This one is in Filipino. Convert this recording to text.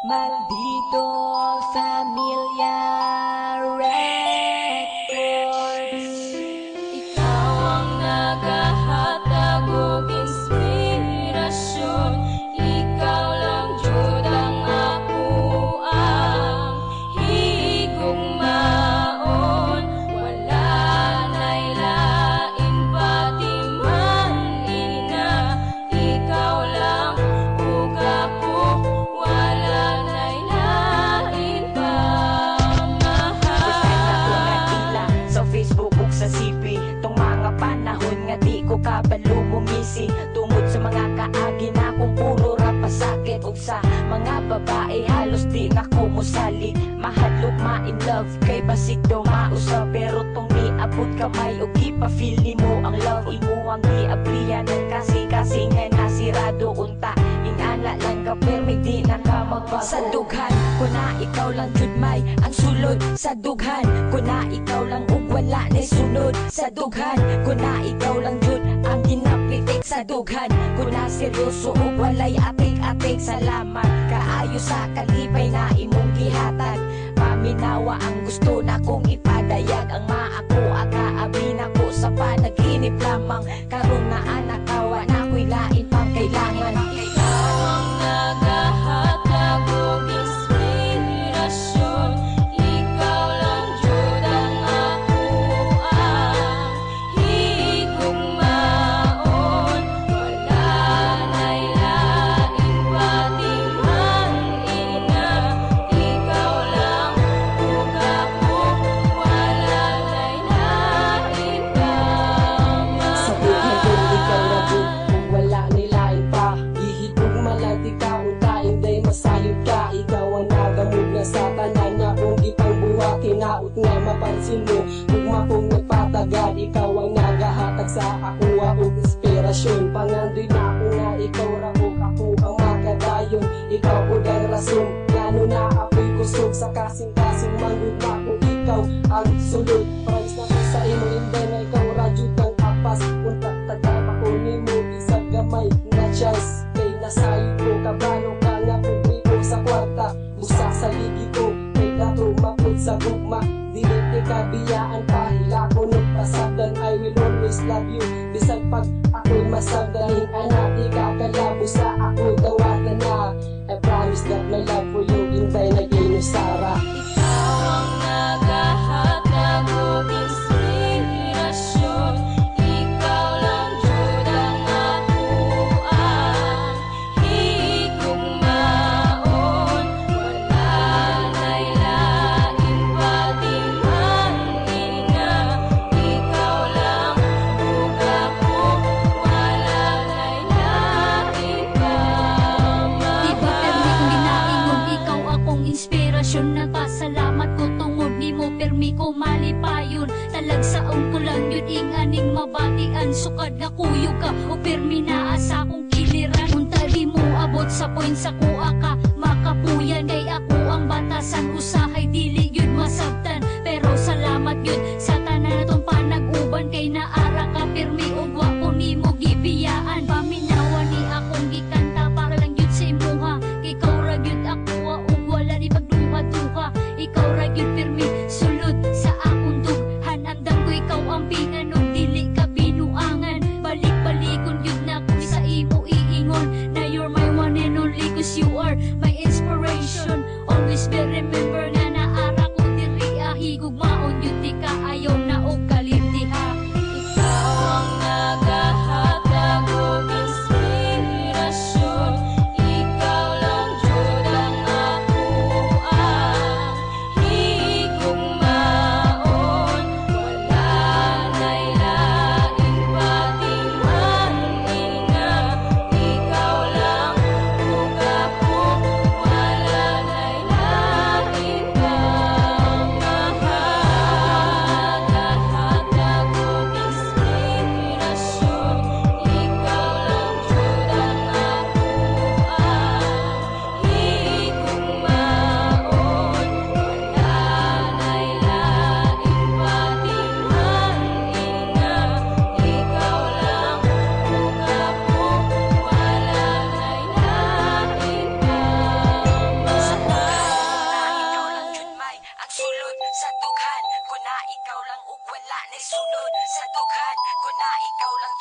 Maldito Familia Records. Ikaw ang nagahatag og inspirasyon. Ikaw lang jud ang ako ang higugmaon. Wala na'y lain pati man ina. Ikaw lang ug ako. Wala na'y lain pa mahal. Sa Facebook ug sa CP tong mga panahon nga di ko kabalo bumisi tungod sa mga kaagi na kung puro ra pasakit ug sa mga babae halos di na ko musali mahadlok ma-in love kay basig daw mausa pero tong niabot kamay ug ipa-feel nimo ang love imo ang giabrihan kasi nga nasirado unta ingana lang ka pero di na ka magbago sa dughan kuna ikaw lang jud may ang sulod sa dughan kuna ikaw lang ug wala na sunod sa dughan kuna ikaw lang jud ang ginapitik sa dughan kuna seryoso ug walay atik-atik salamat kaayo sa kalipay na imong gihatag paminawa ang gusto na kong ipadayag ang maako akaabi nako sa panaginip lamang karon na anak kawa na ko'y lain pang kailangan. Ikaw ang nagahatag og inspirasyon. Ikaw lang jud ang ako ang higugmaon. Wala na'y lain pati man ina. Ikaw lang ug ako. Wala na'y lain pa Sa buhay ko, ikaw na jud kung wala nilain pa. Ihigog malati ka, unta inday masayod ka. Ikaw ang nagamog na sa tanan nga kung ipang buha. Kinaot nga mapansin mo, ugma kong nagpatagad. Ikaw ang nagahatag sa ako ug inspirasyon. Pangandoy na ako nga ikaw ra ug ako ang makadayon. Ikaw po ang rason, ngano na ako'y kusog sa kasing-kasing manggod na kung ikaw ang sulod. Price na ko sa imo inday na ikaw ra jud ang apas. Unta tagay pa ko nimo isang gamay na chance. Kay nasayod ko kabalo ka nga pugri ko sa kwarta. Busa sa ligi ko kay dato mapud sa gugma. Dili ti kabiyaan pahila ko nagpasagdan. I will always love you bisag pag ako'y masagdan. Anak di kakalabo sa ako dawatan na. I promise that my love for you intay na ginusara. Ikaw ang nagahatag og inspirasyon. Ikaw lang jud ang ako ang higugmaon. Wala na'y lain pati man ina. Ikaw lang ug ako. Wala na'y lain pa Di ba permi kong ginaingon ikaw akong inspirasyon. Nagpasalamat ko tungod nimo permi ko malipayon. Talagsaon ko lang yun inganing mabatian. Sukad nga kuyog ka o permi naa sa akong kiliran. Unta di mo abot sa point sa kuha ka makapuyan. Kay ako ang batasan usahay dili yun masabtan. Pero salamat yun sa tanan natong panag-uban. Kay naara ka permi o gwapo nimo gibiyaan. Paminawa ni akong gikanta para lang yun sa imuha. Ikaw ra gyud ako ug wala ni pagduha-duha. Ikaw ra gyud permi sulod sa akong dughan. Andam ko ikaw ang pinganog dili ka binuangan. Balik-balikon yun na ko sa imo iingon. Na you're my one and only cause you are my inspiration. Always be remember nga naara ko diri higugmaon yun di ka ayaw na og kalimtiha. Ikaw ang sulod sa dughan. Kung na ikaw lang ug wala na sulod sa dughan. Kung na ikaw lang